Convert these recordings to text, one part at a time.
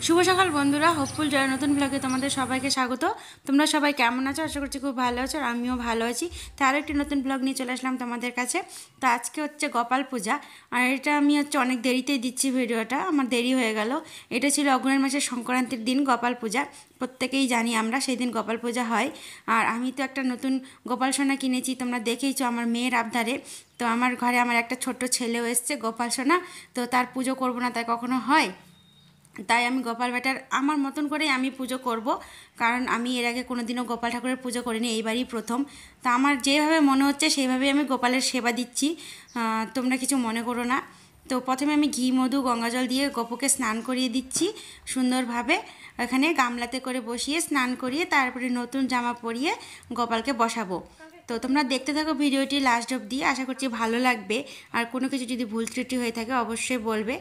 শুভ সকাল বন্ধুরা, হোপফুল জয় নতুন ব্লগে তোমাদের সবাইকে স্বাগত। তোমরা সবাই কেমন আছো? আশা করছি খুব ভালো আছো, আর আমিও ভালো আছি। তো আরও একটি নতুন ব্লগ নিয়ে চলে আসলাম তোমাদের কাছে। তো আজকে হচ্ছে গোপাল পূজা, আর এটা আমি অনেক দেরিতেই দিচ্ছি ভিডিওটা, আমার দেরি হয়ে গেল। এটা ছিল অগ্রহায়ণ মাসের সংক্রান্তির দিন গোপাল পূজা, প্রত্যেকেই জানি আমরা সেই দিন গোপাল পূজা হয়। আর আমি তো একটা নতুন গোপাল সোনা কিনেছি, তোমরা দেখেইছো আমার মেয়ের আবদারে। তো আমার ঘরে আমার একটা ছোট্ট ছেলেও এসছে গোপাল সোনা, তো তার পুজো করবো না তাই কখনো হয়? তাই আমি গোপাল বেটার আমার মতন করেই আমি পুজো করব, কারণ আমি এর আগে কোনো দিনও গোপাল ঠাকুরের পুজো করিনি, এইবারই প্রথম। তা আমার যেভাবে মনে হচ্ছে সেইভাবেই আমি গোপালের সেবা দিচ্ছি, তোমরা কিছু মনে করো না। তো প্রথমে আমি ঘি মধু গঙ্গাজল দিয়ে গোপুকে স্নান করিয়ে দিচ্ছি সুন্দরভাবে। এখানে গামলাতে করে বসিয়ে স্নান করিয়ে তারপরে নতুন জামা পরিয়ে গোপালকে বসাবো। তো তোমরা দেখতে থাকো ভিডিওটি লাস্ট অবধি, আশা করছি ভালো লাগবে। আর কোনো কিছু যদি ভুল ত্রুটি হয়ে থাকে অবশ্যই বলবে।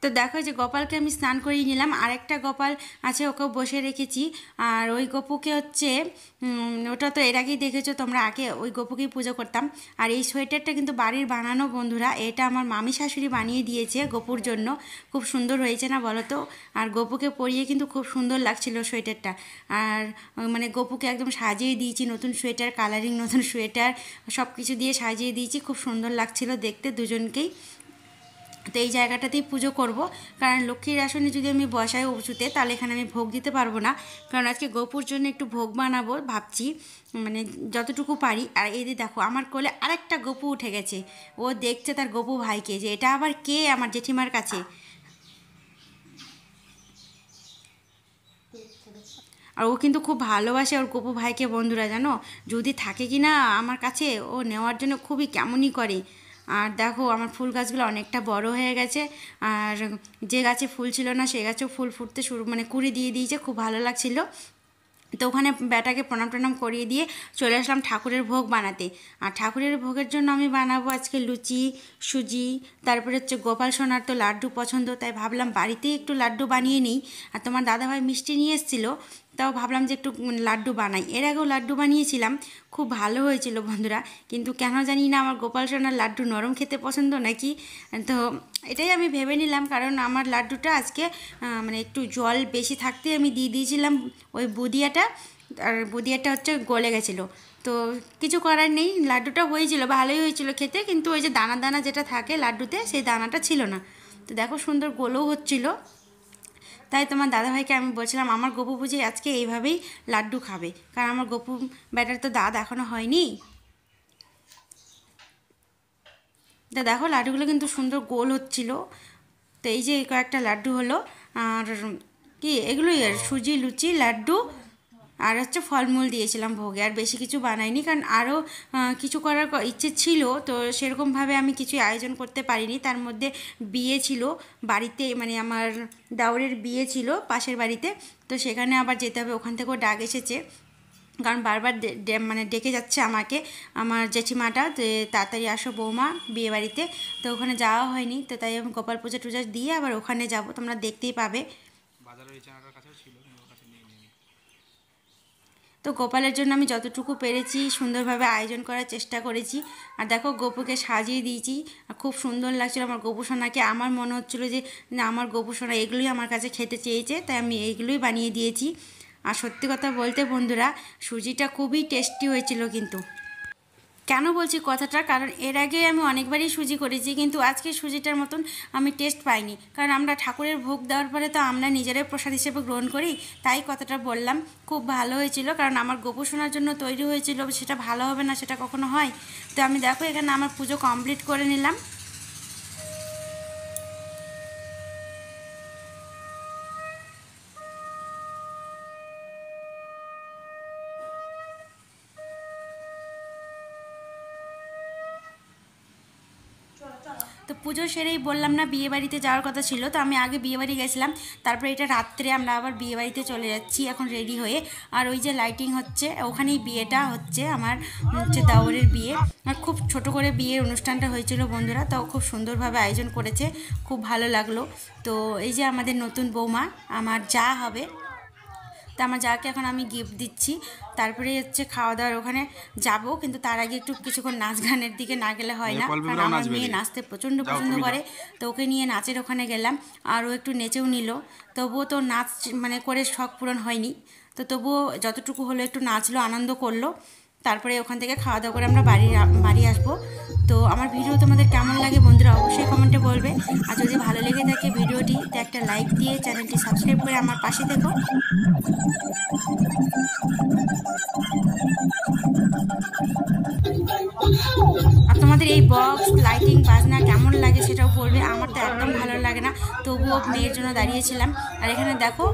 তো দেখো যে গোপালকে আমি স্নান করিয়ে নিলাম, আরেকটা গোপাল আছে ওকেও বসে রেখেছি। আর ওই গপুকে হচ্ছে ওটা তো এর আগেই দেখেছো তোমরা, আগে ওই গপুকেই পুজো করতাম। আর এই সোয়েটারটা কিন্তু বাড়ির বানানো বন্ধুরা, এটা আমার মামি শাশুড়ি বানিয়ে দিয়েছে গপুর জন্য। খুব সুন্দর হয়েছে না বলো তো? আর গপুকে পরিয়ে কিন্তু খুব সুন্দর লাগছিল সোয়েটারটা। আর মানে গপুকে একদম সাজিয়ে দিয়েছি, নতুন সোয়েটার কালারিং, নতুন সোয়েটার সব কিছু দিয়ে সাজিয়ে দিয়েছি, খুব সুন্দর লাগছিল দেখতে দুজনকেই। তো এই জায়গাটাতেই পুজো করব, কারণ লক্ষ্মীর আসনে যদি আমি বসাই উঁচুতে তাহলে এখানে আমি ভোগ দিতে পারবো না, কারণ আজকে গোপুর জন্য একটু ভোগ বানাবো ভাবছি, মানে যতটুকু পারি। আর এই যে দেখো আমার কোলে আরেকটা গপু উঠে গেছে, ও দেখছে তার গপু ভাইকে যে এটা আবার কে আমার জেঠিমার কাছে। আর ও কিন্তু খুব ভালোবাসে ওর গপু ভাইকে বন্ধুরা, জানো? যদি থাকে কি না আমার কাছে, ও নেওয়ার জন্য খুবই কেমনই করে। আর দেখো আমার ফুল গাছগুলো অনেকটা বড় হয়ে গেছে, আর যে গাছে ফুল ছিল না সে গাছেও ফুল ফুটতে শুরু, মানে কুড়ি দিয়ে দিয়েছে, খুব ভালো লাগছিল। তো ওখানে ব্যাটাকে প্রণাম টনাম করিয়ে দিয়ে চলে আসলাম ঠাকুরের ভোগ বানাতে। আর ঠাকুরের ভোগের জন্য আমি বানাবো আজকে লুচি, সুজি, তারপরে হচ্ছে গোপাল সোনার তো লাড্ডু পছন্দ, তাই ভাবলাম বাড়িতেই একটু লাড্ডু বানিয়ে নিই। আর তোমার দাদাভাই মিষ্টি নিয়ে এসেছিলো, তাও ভাবলাম যে একটু লাড্ডু বানাই। এর আগেও লাড্ডু বানিয়েছিলাম, খুব ভালো হয়েছিল বন্ধুরা, কিন্তু কেন জানি না আমার গোপাল সোনার লাড্ডু নরম খেতে পছন্দ নাকি। তো এটাই আমি ভেবে নিলাম, কারণ আমার লাড্ডুটা আজকে মানে একটু জল বেশি থাকতে আমি দিয়ে দিয়েছিলাম ওই বুদিয়াটা, আর বুদিয়াটা হচ্ছে গলে গেছিলো। তো কিছু করার নেই, লাড্ডুটা হয়েছিল, ভালোই হয়েছিল খেতে, কিন্তু ওই যে দানা দানা যেটা থাকে লাড্ডুতে সেই দানাটা ছিল না। তো দেখো সুন্দর গোলও হচ্ছিল। তাই তোমার দাদাভাইকে আমি বলছিলাম আমার গপু পুজো আজকে এইভাবেই লাড্ডু খাবে, কারণ আমার গপু ব্যাটার তো দাঁত এখনও হয়নি। তা দেখো লাড্ডুগুলো কিন্তু সুন্দর গোল হচ্ছিল। তো এই যে এই কয়েকটা লাড্ডু হলো। আর কি এগুলোই, আর সুজি লুচি লাড্ডু, আর হচ্ছে ফলমূল দিয়েছিলাম ভোগে, আর বেশি কিছু বানাইনি, কারণ আরও কিছু করার ইচ্ছে ছিল, তো সেরকমভাবে আমি কিছু আয়োজন করতে পারিনি। তার মধ্যে বিয়ে ছিল বাড়িতে, মানে আমার দাওরের বিয়ে ছিল পাশের বাড়িতে, তো সেখানে আবার যেতে হবে, ওখান থেকেও ডাক এসেছে, কারণ বারবার মানে ডেকে যাচ্ছে আমাকে আমার জেঠিমাটা, যে তাড়াতাড়ি আসো বৌমা বিয়ে বাড়িতে। তো ওখানে যাওয়া হয়নি, তো তাই আমি গোপাল পূজা টুজা দিয়ে আবার ওখানে যাব, তোমরা দেখতেই পাবে। তো গোপালের জন্য আমি যতটুকু পেরেছি সুন্দরভাবে আয়োজন করার চেষ্টা করেছি। আর দেখো গপুকে সাজিয়ে দিয়েছি, আর খুব সুন্দর লাগছিল আমার গপু সোনাকে। আমার মনে হচ্ছিলো যে না, আমার গপু সোনা এগুলোই আমার কাছে খেতে চেয়েছে, তাই আমি এইগুলোই বানিয়ে দিয়েছি। আর সত্যি কথা বলতে বন্ধুরা, সুজিটা খুবই টেস্টি হয়েছিল কিন্তু। কেন বলছি কথাটা, কারণ এর আগে আমি অনেকবারই সুজি করেছি, কিন্তু আজকে সুজিটার মতন আমি টেস্ট পাইনি, কারণ আমরা ঠাকুরের ভোগ দেওয়ার পরে তো আমরা নিজেরাই প্রসাদ হিসেবে গ্রহণ করি, তাই কথাটা বললাম। খুব ভালো হয়েছিল, কারণ আমার গোপু সোনার জন্য তৈরি হয়েছিল, সেটা ভালো হবে না সেটা কখনো হয়? তো আমি দেখো এখানে আমার পুজো কমপ্লিট করে নিলাম। তো পুজো সেরেই বললাম না বিয়েবাড়িতে যাওয়ার কথা ছিল, তো আমি আগে বিয়েবাড়ি গেছিলাম, তারপরে এটা রাত্রে আমরা আবার বিয়েবাড়িতে চলে যাচ্ছি এখন রেডি হয়ে। আর ওই যে লাইটিং হচ্ছে ওখানেই বিয়েটা হচ্ছে, আমার হচ্ছে দাওরের বিয়ে। আর খুব ছোট করে বিয়ের অনুষ্ঠানটা হয়েছিল বন্ধুরা, তাও খুব সুন্দরভাবে আয়োজন করেছে, খুব ভালো লাগলো। তো এই যে আমাদের নতুন বৌমা, আমার যা হবে, তো আমার যাকে এখন আমি গিফট দিচ্ছি, তারপরে হচ্ছে খাওয়া দাওয়ার ওখানে যাব, কিন্তু তার আগে একটু কিছুক্ষণ নাচ গানের দিকে না গেলে হয় না, কারণ আমার মেয়ে নাচতে প্রচণ্ড পছন্দ করে। তো ওকে নিয়ে নাচের ওখানে গেলাম, আর ও একটু নেচেও নিল। তবুও তো নাচ মানে করে শখ পূরণ হয়নি, তো তবুও যতটুকু হলো একটু নাচলো, আনন্দ করলো। তারপরে ওখান থেকে খাওয়া দাওয়া করে আমরা বাড়ি আসবো। তো আমার ভিডিও তোমাদের কেমন লাগে বন্ধুরা অবশ্যই কমেন্টে বলবে, আর যদি ভালো লেগে থাকে ভিডিওটিতে একটা লাইক দিয়ে চ্যানেলটি সাবস্ক্রাইব করে আমার পাশে থেকো। আর তোমাদের এই বক্স লাইটিং বাজনা কেমন লাগে সেটাও বলবে, আমার তো একদম ভালো লাগে না, তবুও মেয়ের জন্য দাঁড়িয়েছিলাম। আর এখানে দেখো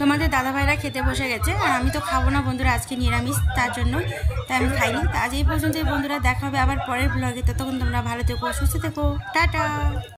তোমাদের দাদাভাইরা খেতে বসে গেছে, আর আমি তো খাবো না বন্ধুরা, আজকে নিরামিষ, তার জন্য তাই আমি খাইনি। তা আজ এই পর্যন্তই বন্ধুরা, দেখা হবে আবার পরের ব্লগে। ততক্ষণ তোমরা ভালো থেকো, সুস্থ থেকো, টাটা।